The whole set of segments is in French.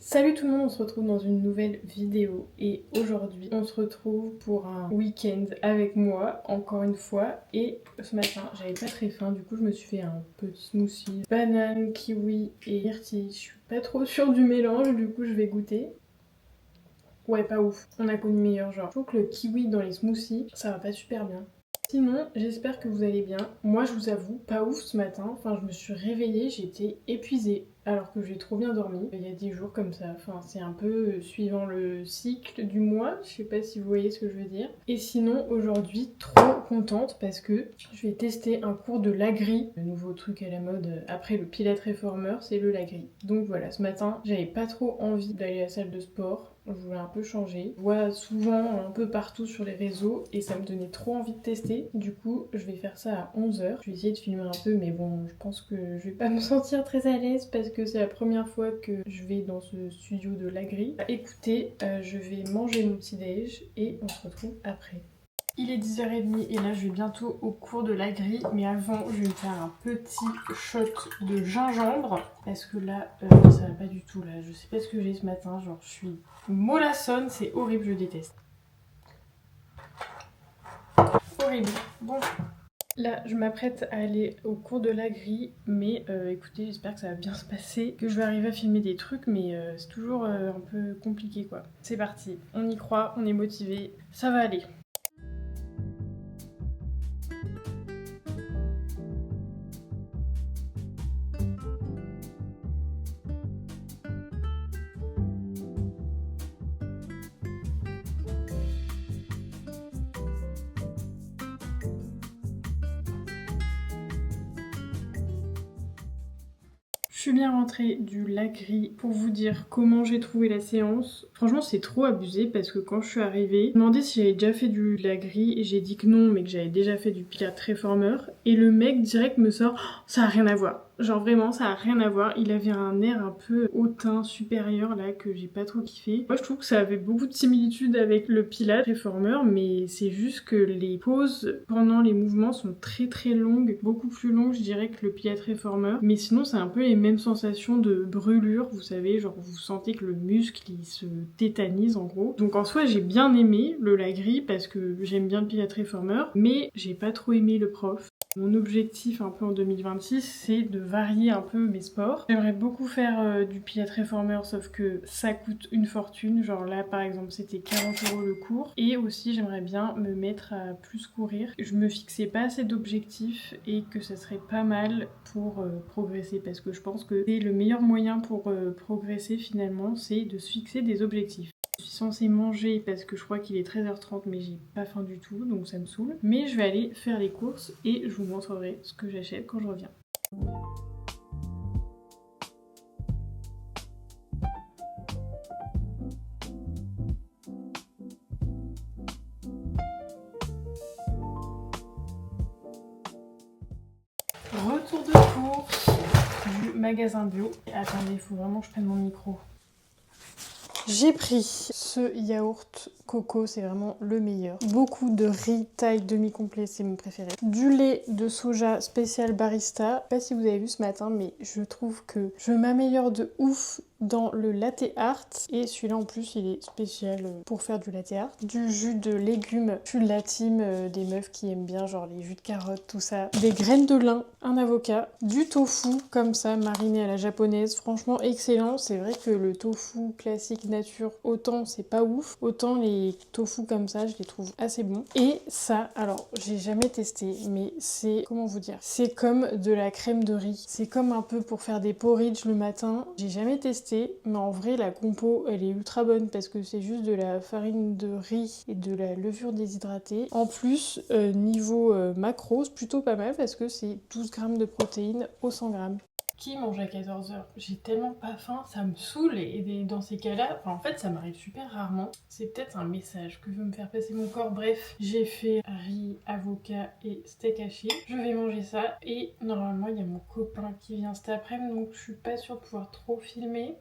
Salut tout le monde, on se retrouve dans une nouvelle vidéo et aujourd'hui on se retrouve pour un week-end avec moi encore une fois. Et ce matin j'avais pas très faim, du coup je me suis fait un petit smoothie banane, kiwi et myrtille. Je suis pas trop sûre du mélange, du coup je vais goûter. Ouais, pas ouf, on a connu meilleur genre. Je trouve que le kiwi dans les smoothies ça va pas super bien. Sinon, j'espère que vous allez bien. Moi, je vous avoue, pas ouf ce matin. Enfin, je me suis réveillée, j'étais épuisée. Alors que j'ai trop bien dormi. Il y a des jours comme ça. Enfin, c'est un peu suivant le cycle du mois. Je sais pas si vous voyez ce que je veux dire. Et sinon, aujourd'hui, trop contente parce que je vais tester un cours de l'agri. Le nouveau truc à la mode après le Pilates Reformer, c'est le l'agri. Donc voilà, ce matin, j'avais pas trop envie d'aller à la salle de sport. Je voulais un peu changer. Je vois souvent un peu partout sur les réseaux et ça me donnait trop envie de tester. Du coup, je vais faire ça à 11 h. Je vais essayer de filmer un peu, mais bon, je pense que je vais pas me sentir très à l'aise parce que c'est la première fois que je vais dans ce studio de l'agri. Écoutez, je vais manger mon petit déj et on se retrouve après. Il est 10h30 et là je vais bientôt au cours de l'agri, mais avant je vais me faire un petit shot de gingembre parce que là ça va pas du tout là, je sais pas ce que j'ai ce matin, genre je suis mollassonne, c'est horrible, je déteste. Horrible. Bon, là je m'apprête à aller au cours de l'agri, mais écoutez, j'espère que ça va bien se passer, que je vais arriver à filmer des trucs, mais c'est toujours un peu compliqué quoi. C'est parti, on y croit, on est motivé, ça va aller. Je suis bien rentrée du l'agri pour vous dire comment j'ai trouvé la séance. Franchement, c'est trop abusé parce que quand je suis arrivée, je me demandais si j'avais déjà fait du l'agri et j'ai dit que non, mais que j'avais déjà fait du Pilates Reformer. Et le mec direct me sort, oh, ça a rien à voir. Genre vraiment, ça a rien à voir. Il avait un air un peu hautain, supérieur là que j'ai pas trop kiffé. Moi, je trouve que ça avait beaucoup de similitudes avec le Pilates Reformer, mais c'est juste que les pauses pendant les mouvements sont très très longues, beaucoup plus longues, je dirais, que le Pilates Reformer. Mais sinon, c'est un peu les mêmes sensations de brûlure, vous savez, genre vous sentez que le muscle il se tétanise en gros. Donc en soi, j'ai bien aimé le Lagri parce que j'aime bien le Pilates Reformer, mais j'ai pas trop aimé le prof. Mon objectif un peu en 2026, c'est de varier un peu mes sports. J'aimerais beaucoup faire du Pilates Reformer, sauf que ça coûte une fortune. Genre là, par exemple, c'était 40 € le cours. Et aussi, j'aimerais bien me mettre à plus courir. Je me fixais pas assez d'objectifs et que ça serait pas mal pour progresser. Parce que je pense que c'est le meilleur moyen pour progresser finalement, c'est de se fixer des objectifs. Je suis censée manger parce que je crois qu'il est 13h30 mais j'ai pas faim du tout donc ça me saoule. Mais je vais aller faire les courses et je vous montrerai ce que j'achète quand je reviens. Retour de course du magasin bio. Attendez, il faut vraiment que je prenne mon micro. J'ai pris ce yaourt coco, c'est vraiment le meilleur. Beaucoup de riz taille demi-complet, c'est mon préféré. Du lait de soja spécial barista. Je sais pas si vous avez vu ce matin, mais je trouve que je m'améliore de ouf dans le latte art. Et celui-là en plus, il est spécial pour faire du latte art. Du jus de légumes. Je suis de la team des meufs qui aiment bien genre les jus de carottes, tout ça. Des graines de lin, un avocat. Du tofu, comme ça, mariné à la japonaise. Franchement, excellent. C'est vrai que le tofu classique nature, autant c'est pas ouf, autant les tofu comme ça, je les trouve assez bons. Et ça, alors, j'ai jamais testé, mais c'est, comment vous dire, c'est comme de la crème de riz. C'est comme un peu pour faire des porridge le matin. J'ai jamais testé, mais en vrai, la compo, elle est ultra bonne parce que c'est juste de la farine de riz et de la levure déshydratée. En plus, niveau macro, c'est plutôt pas mal parce que c'est 12 grammes de protéines au 100 grammes. Qui mange à 14 h? J'ai tellement pas faim, ça me saoule et dans ces cas-là, en fait ça m'arrive super rarement. C'est peut-être un message que veut me faire passer mon corps. Bref, j'ai fait riz, avocat et steak haché. Je vais manger ça et normalement il y a mon copain qui vient cet après-midi donc je suis pas sûre de pouvoir trop filmer.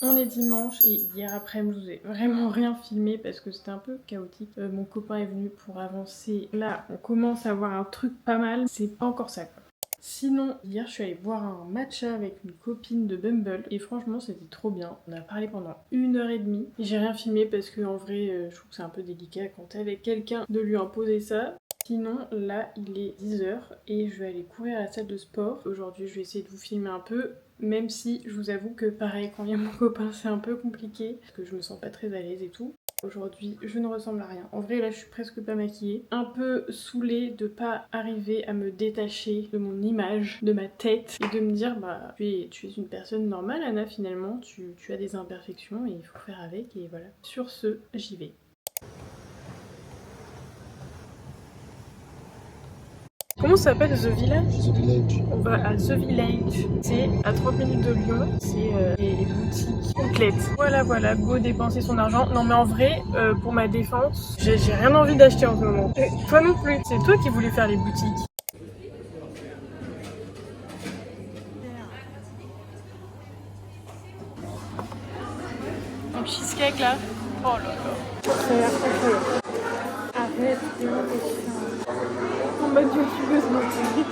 On est dimanche et hier après-midi, je vous ai vraiment rien filmé parce que c'était un peu chaotique. Mon copain est venu pour avancer. Là, on commence à voir un truc pas mal. C'est pas encore ça quoi. Sinon, hier je suis allée boire un matcha avec une copine de Bumble et franchement c'était trop bien. On a parlé pendant 1h30. J'ai rien filmé parce que en vrai je trouve que c'est un peu délicat quand t'es avec quelqu'un de lui imposer ça. Sinon là il est 10h et je vais aller courir à la salle de sport. Aujourd'hui je vais essayer de vous filmer un peu. Même si je vous avoue que pareil quand il y a mon copain c'est un peu compliqué. Parce que je me sens pas très à l'aise et tout. Aujourd'hui, je ne ressemble à rien. En vrai, là, je suis presque pas maquillée. Un peu saoulée de pas arriver à me détacher de mon image, de ma tête, et de me dire, bah, tu es une personne normale, Anna, finalement. Tu as des imperfections et il faut faire avec, et voilà. Sur ce, j'y vais. Comment ça s'appelle The Village? The Village. On va à The Village, c'est à 30 minutes de Lyon, c'est les boutiques complètes. Voilà, go dépenser son argent. Non mais en vrai, pour ma défense, j'ai rien envie d'acheter en ce moment. Et toi non plus, c'est toi qui voulais faire les boutiques. Mon cheesecake là, oh là là. Ça a l'air incroyable. Arrête, c'est vraiment chiant. En mode youtubeuse motivée.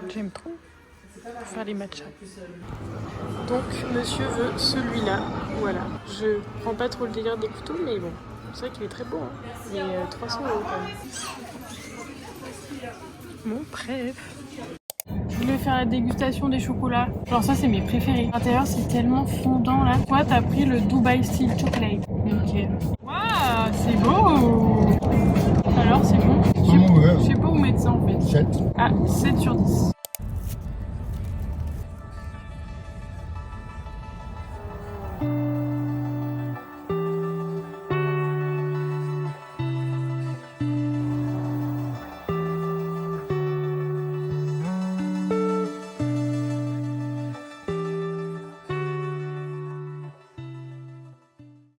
J'aime trop faire les matchs. Donc monsieur veut celui-là. Voilà. Je prends pas trop le délire des couteaux, mais bon. C'est vrai qu'il est très beau. Hein. Mais 300 € quand même. Bon, bref. Je voulais faire la dégustation des chocolats. Genre ça c'est mes préférés. L'intérieur c'est tellement fondant là. Toi t'as pris le Dubai Steel Chocolate. Ok. Waouh, c'est beau. Alors c'est bon. Je sais pas où mettre ça en fait. 7. Ah, 7 sur 10.